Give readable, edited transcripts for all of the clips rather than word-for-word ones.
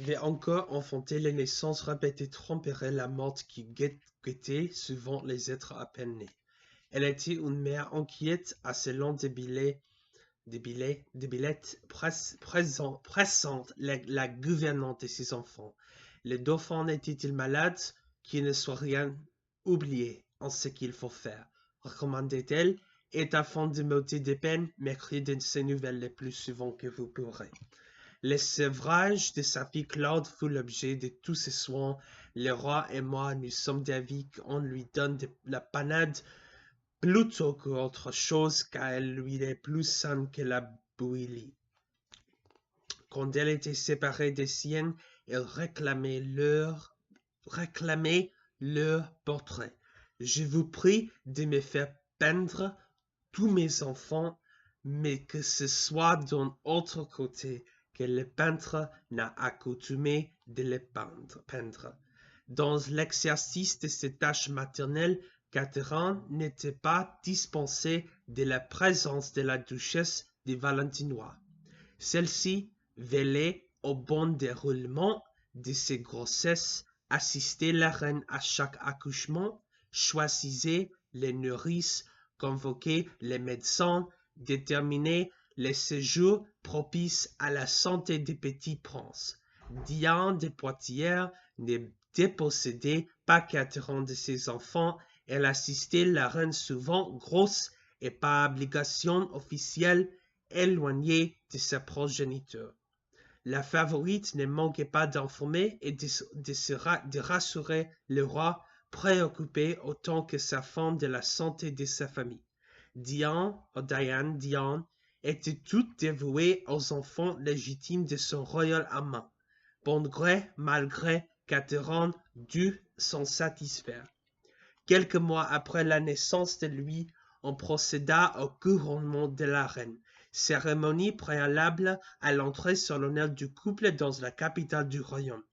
avait encore enfanté, les naissances répétées tromperaient la mort qui guettait souvent les êtres à peine nés. Elle était une mère inquiète à ce long des billettes pressantes, la gouvernante de ses enfants. Le dauphin était-il malade? Qu'il ne soit rien oublié en ce qu'il faut faire, recommandait-elle, et afin de m'ôter des peines, m'écrire de ces nouvelles le plus souvent que vous pourrez. Le sevrage de sa fille Claude fut l'objet de tous ses soins. Le roi et moi, nous sommes d'avis qu'on lui donne de la panade plutôt qu'autre chose, car elle lui est plus saine que la bouillie. Quand elle était séparée des siennes, elle réclamait leur portrait. Je vous prie de me faire peindre tous mes enfants, mais que ce soit d'un autre côté que le peintre n'a accoutumé de les peindre. Dans l'exercice de ses tâches maternelles, Catherine n'était pas dispensée de la présence de la duchesse de Valentinois. Celle-ci veillait au bon déroulement de ses grossesses, assistait la reine à chaque accouchement, choisissait les nourrices, convoquait les médecins, déterminait les séjours propices à la santé des petits princes. Diane de Poitiers ne dépossédait pas Catherine de ses enfants, elle assistait la reine souvent grosse et par obligation officielle éloignée de sa progéniture. La favorite ne manquait pas d'informer et de rassurer le roi, préoccupé autant que sa femme de la santé de sa famille. Diane était toute dévouée aux enfants légitimes de son royal amant. Bon gré, mal gré, Catherine dut s'en satisfaire. Quelques mois après la naissance de Louis, on procéda au couronnement de la reine, cérémonie préalable à l'entrée solennelle du couple dans la capitale du royaume.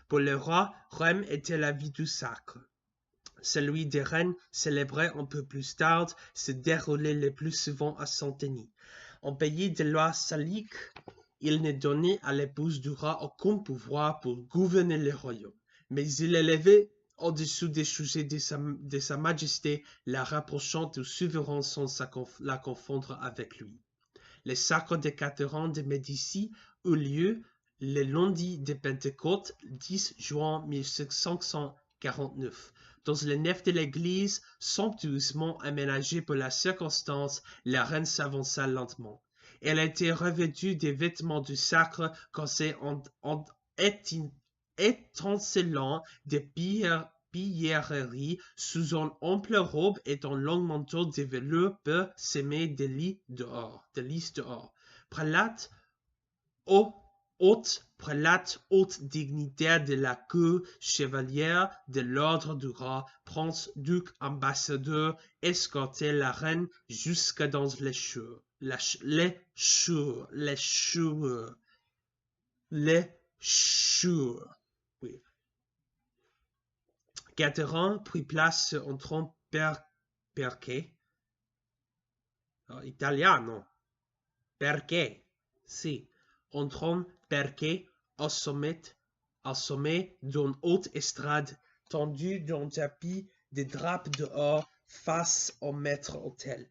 Pour le roi, Rome était la ville du sacre. Celui des reines, célébré un peu plus tard, se déroulait le plus souvent à Saint-Denis. En pays de loi salique, il ne donnait à l'épouse du roi aucun pouvoir pour gouverner le royaume, mais il élevait au-dessous des sujets de sa majesté, la rapprochant du souverain sans la confondre avec lui. Le sacre de Catherine de Médicis eut lieu le lundi de Pentecôte, 10 juin 1549. Dans la nef de l'église, somptueusement aménagée pour la circonstance, la reine s'avança lentement. Elle était revêtue des vêtements du sacre cassés étincelant de pierreries sous une ample robe et un long manteau de velours peu semé de lys d'or. Prélate, haute dignitaire de la cour, chevalière de l'ordre du roi, prince, duc, ambassadeur, escortait la reine jusque dans les chures. Oui. Catherine prit place sur un trône perché. Italiano. Perché. Si. Un trône perché au sommet d'une haute estrade tendue d'un tapis de drapes dehors face au maître-autel.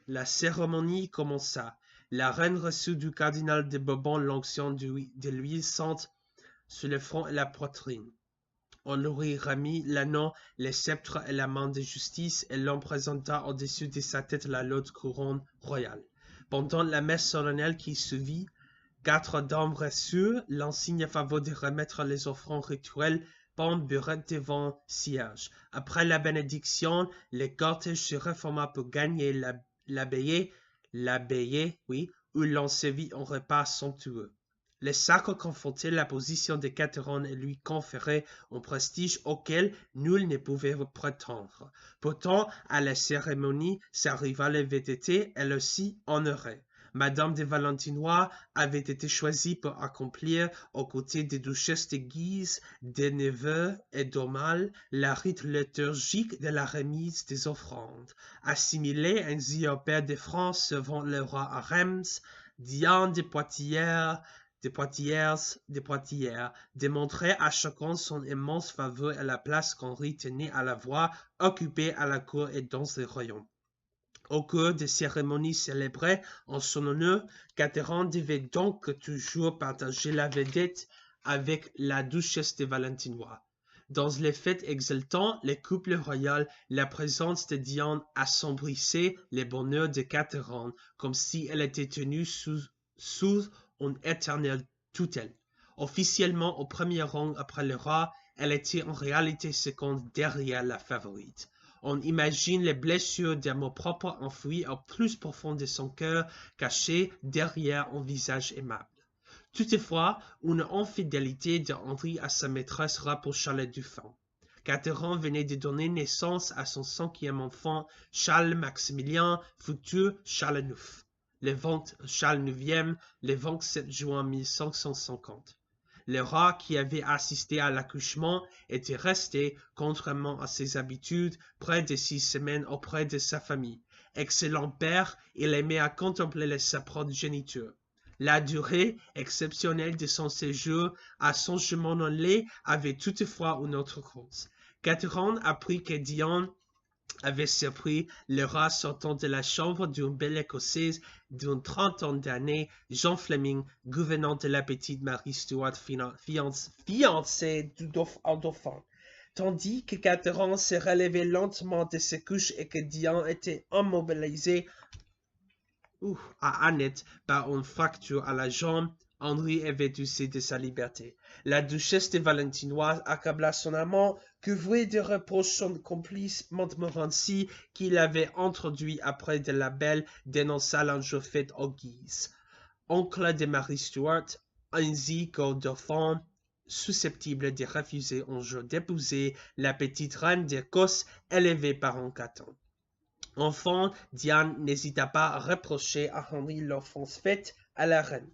La cérémonie commença. La reine reçut du cardinal de Bourbon l'onction de l'huile sainte sur le front et la poitrine. On lui remit l'anneau, le sceptre et la main de justice, et l'on présenta au-dessus de sa tête la lourde couronne royale. Pendant la messe solennelle qui suivit, 4 dames reçurent l'insigne faveur de remettre les offrandes rituelles par une burette devant siège. Après la bénédiction, le cortège se reforma pour gagner l'abbaye, où l'on servit un repas somptueux. Le sacre confortait la position de Catherine et lui conférait un prestige auquel nul ne pouvait prétendre. Pourtant, à la cérémonie, sa rivale avait été, elle aussi, honorée. Madame de Valentinois avait été choisie pour accomplir, aux côtés des duchesses de Guise, de Nevers et d'Aumale, la rite liturgique de la remise des offrandes. Assimilée ainsi au père de France servant le roi à Reims, Diane de Poitiers des Poitiers, démontraient à chacun son immense faveur et la place qu'Henri tenait à la voir occupée à la cour et dans ses royaumes. Au cours des cérémonies célébrées en son honneur, Catherine devait donc toujours partager la vedette avec la duchesse de Valentinois. Dans les fêtes exultantes, les couples royaux, la présence de Diane assombrissait les bonheurs de Catherine comme si elle était tenue sous une éternelle tutelle. Officiellement au premier rang après le roi, elle était en réalité seconde derrière la favorite. On imagine les blessures d'amour-propre enfouies au plus profond de son cœur, cachées derrière un visage aimable. Toutefois, une infidélité de Henri à sa maîtresse rapprocha les deux femmes. Catherine venait de donner naissance à son cinquième enfant, Charles-Maximilien, futur Charles IX, Charles IX, le 27 juin 1550. Le roi qui avait assisté à l'accouchement était resté, contrairement à ses habitudes, près de 6 semaines auprès de sa famille. Excellent père, il aimait à contempler sa progéniture. La durée exceptionnelle de son séjour à Saint-Germain-en-Laye avait toutefois une autre cause. Catherine apprit que Diane avait surpris le roi sortant de la chambre d'une belle écossaise d'une trentaine d'années, Jean Fleming, gouvernant de la petite Marie Stuart, fiancée du dauphin, tandis que Catherine se relevait lentement de ses couches et que Diane était immobilisée à Annette par une fracture à la jambe. Henri avait usé de sa liberté. La duchesse de Valentinois accabla son amant, couvrit de reproches son complice Montmorency, qui l'avait introduit après de la belle dénonça l'injure faite aux Guises, oncle de Marie Stuart, ainsi qu'au dauphin, susceptible de refuser un jour d'épouser la petite reine d'Écosse élevée par un caton. Enfin, Diane n'hésita pas à reprocher à Henri l'offense faite à la reine.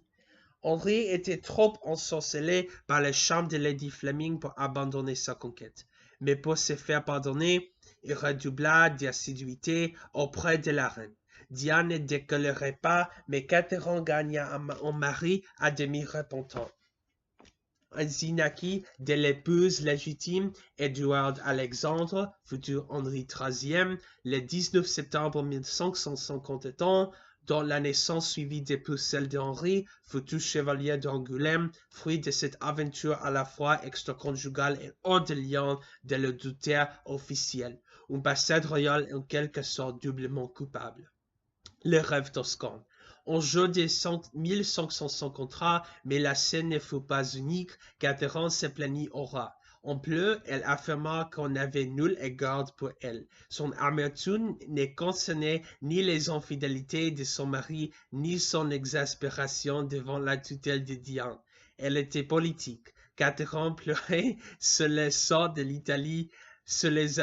Henri était trop ensorcelé par les charmes de Lady Fleming pour abandonner sa conquête. Mais pour se faire pardonner, il redoubla d'assiduité auprès de la reine. Diane ne décolérait pas, mais Catherine gagna un mari à demi repentant. Ainsi naquit de l'épouse légitime Edward Alexandre, futur Henri XIII, le 19 septembre 1551, dont la naissance suivie d'épouse celle d'Henri, futur chevalier d'Angoulême, fruit de cette aventure à la fois extra-conjugale et hors de lien de l'adultère officiel, un bastard royal en quelque sorte doublement coupable. Le rêve toscan. En juin de 1553, mais la scène ne fut pas unique, Catherine se plaignit au roi. En plus, elle affirma qu'on n'avait nul égard pour elle. Son amertume ne concernait ni les infidélités de son mari, ni son exaspération devant la tutelle de Diane. Elle était politique. Catherine pleurait sur le sort de l'Italie, sur les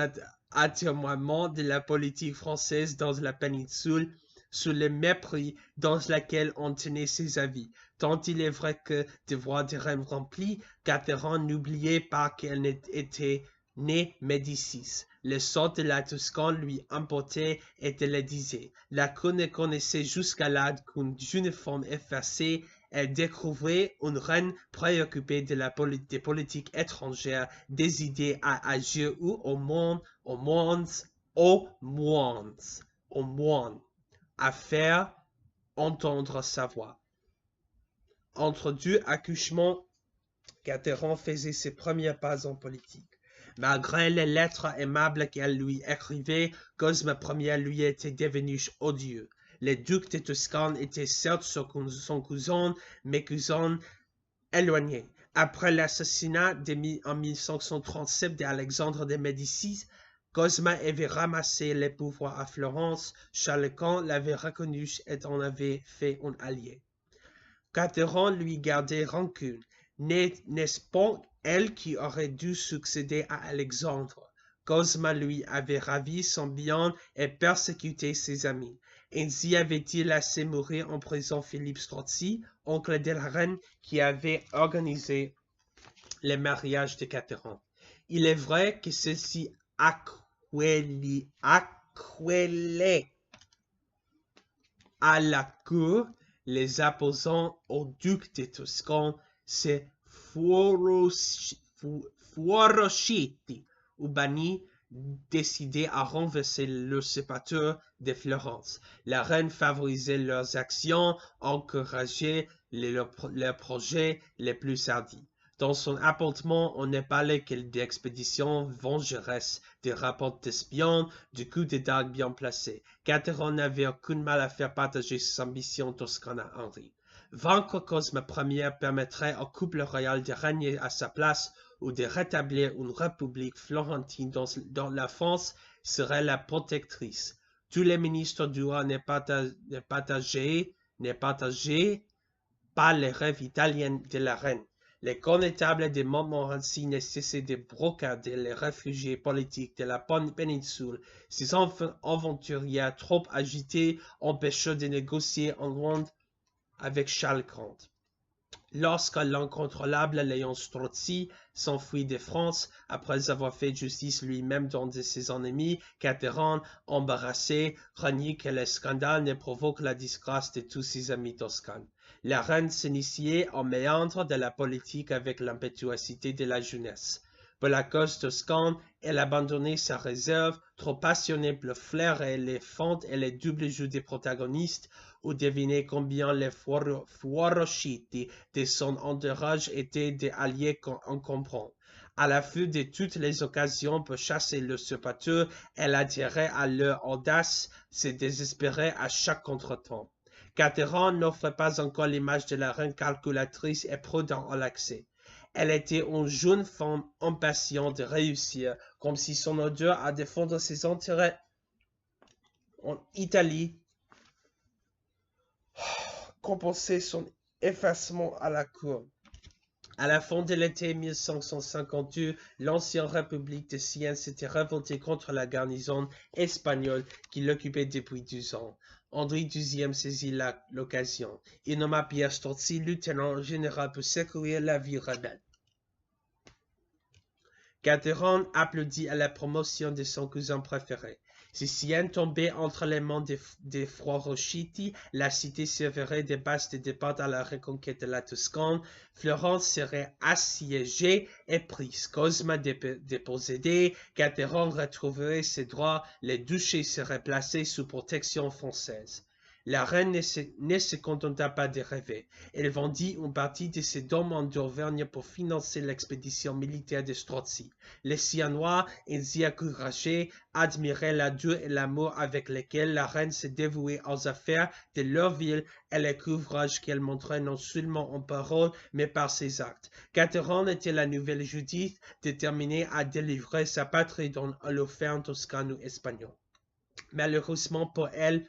atermoiements de la politique française dans la péninsule, sur le mépris dans lequel on tenait ses avis. Tant il est vrai que, devoir de reine rempli, Catherine n'oubliait pas qu'elle était née Médicis. Le sort de la Toscane lui importait et elle le disait. La cour ne connaissait jusqu'à là qu'une jeune femme effacée. Elle découvrait une reine préoccupée de des politiques étrangères, des idées à agir ou au monde, à faire entendre sa voix. Entre deux accouchements, Catherine faisait ses premiers pas en politique. Malgré les lettres aimables qu'elle lui écrivait, Cosme Ier lui était devenu odieux. Le duc de Toscane était certes son cousin, mais cousin éloigné. Après l'assassinat en 1537 d'Alexandre de Médicis, Cosme avait ramassé les pouvoirs à Florence. Charles Quint l'avait reconnu et en avait fait un allié. Catherine lui gardait rancune. N'est-ce pas elle qui aurait dû succéder à Alexandre? Cosme lui avait ravi son bien et persécuté ses amis. Ainsi avait-il laissé mourir en prison Philippe Strozzi, oncle de la reine, qui avait organisé le mariage de Catherine. Il est vrai que ceci acquélait à la cour les opposants au duc de Toscane, c'est Fuorosciti, ou banni, décidé à renverser l'usurpateur de Florence. La reine favorisait leurs actions, encourageait leurs projets les plus hardis. Dans son appartement, on ne parlait que d'expéditions vengeresses, des rapports d'espions, du coup de dagues bien placées. Catherine n'avait aucun mal à faire partager ses ambitions toscanes à Henri. Vaincre Cosme Ier permettrait au couple royal de régner à sa place ou de rétablir une république florentine dont la France serait la protectrice. Tous les ministres du roi ne partageaient pas les rêves italiens de la reine. Les connétables de Montmorency ne cessaient de brocader les réfugiés politiques de la péninsule. Ces aventuriers trop agités empêchaient de négocier en Hollande avec Charles Quint. Lorsque l'incontrôlable Léon Strozzi s'enfuit de France, après avoir fait justice lui-même d'un de ses ennemis, Catherine, embarrassée, renie que le scandale ne provoque la disgrâce de tous ses amis toscanes. La reine s'initiait en méandre de la politique avec l'impétuosité de la jeunesse. Pour la cause toscane, elle abandonnait sa réserve, trop passionnée pour le flair et les feintes et les doubles jeux des protagonistes, ou devinez combien les Fuorosciti de son entourage étaient des alliés encombrants. À l'affût de toutes les occasions pour chasser l'usurpateur, elle adhérait à leur audace, se désespérait à chaque contretemps. Catherine n'offrait pas encore l'image de la reine calculatrice et prudente à l'accès. Elle était une jeune femme impatiente de réussir, comme si son odeur à défendre ses intérêts en Italie compensait son effacement à la cour. À la fin de l'été 1552, l'ancienne République de Sienne s'était révoltée contre la garnison espagnole qui l'occupait depuis 12 ans. Henri XII saisit l'occasion. Il nomma Pierre Strozzi lieutenant général pour secourir la vie rebelle. Catherine applaudit à la promotion de son cousin préféré. Si Sienne tombait entre les mains des Fuorosciti, la cité servirait de base de départ à la reconquête de la Toscane, Florence serait assiégée et prise. Cosme dépossédé, Catherine retrouverait ses droits, les duchés seraient placés sous protection française. La reine ne se contenta pas de rêver. Elle vendit une partie de ses domaines d'Auvergne pour financer l'expédition militaire de Strozzi. Les Siennois, ainsi encouragés, admiraient l'adieu et l'amour avec lesquels la reine se dévouait aux affaires de leur ville et le courage qu'elle montrait non seulement en parole, mais par ses actes. Catherine était la nouvelle Judith, déterminée à délivrer sa patrie d'un holopherne toscano-espagnol. Malheureusement pour elle,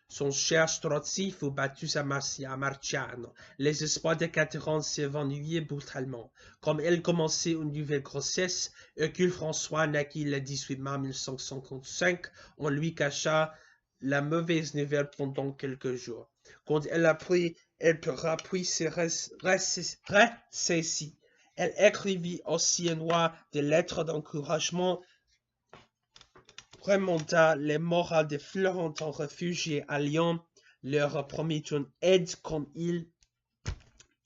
son cher Strozzi fut battu à Marciano. Les espoirs de Catherine s'évanouillaient brutalement. Comme elle commençait une nouvelle grossesse, Hercule François naquit le 18 mars 1555. On lui cacha la mauvaise nouvelle pendant quelques jours. Quand elle apprit, elle pleura puis se ressaisit. Elle écrivit aux Siennois des lettres d'encouragement, remonta les morales des Florentins réfugiés à Lyon, leur promit une aide comme ils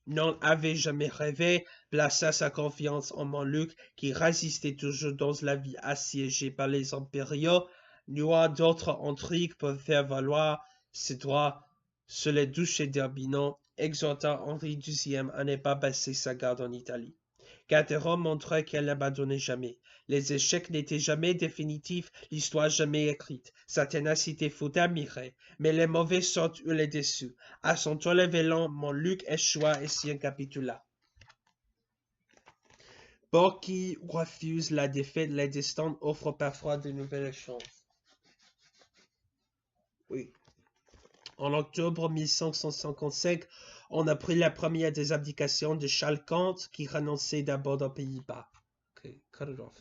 n'en avaient jamais rêvé, plaça sa confiance en Montluc, qui résistait toujours dans la vie assiégée par les impériaux, noua d'autres intrigues pour faire valoir ses droits sur les duchés d'Urbino, exhorta Henri XII à ne pas baisser sa garde en Italie. Catherine montrait qu'elle n'abandonnait jamais. Les échecs n'étaient jamais définitifs, l'histoire jamais écrite. Sa ténacité fut admirée, mais les mauvais sortent eurent les déçus. À son tour révélant, Montluc échoua et Sienne capitula. Pour qui refuse la défaite, les destins offrent parfois de nouvelles chances. Oui. En octobre 1555, on apprit la première des abdications de Charles Quint, qui renonçait d'abord aux Pays-Bas. Okay, cut it off.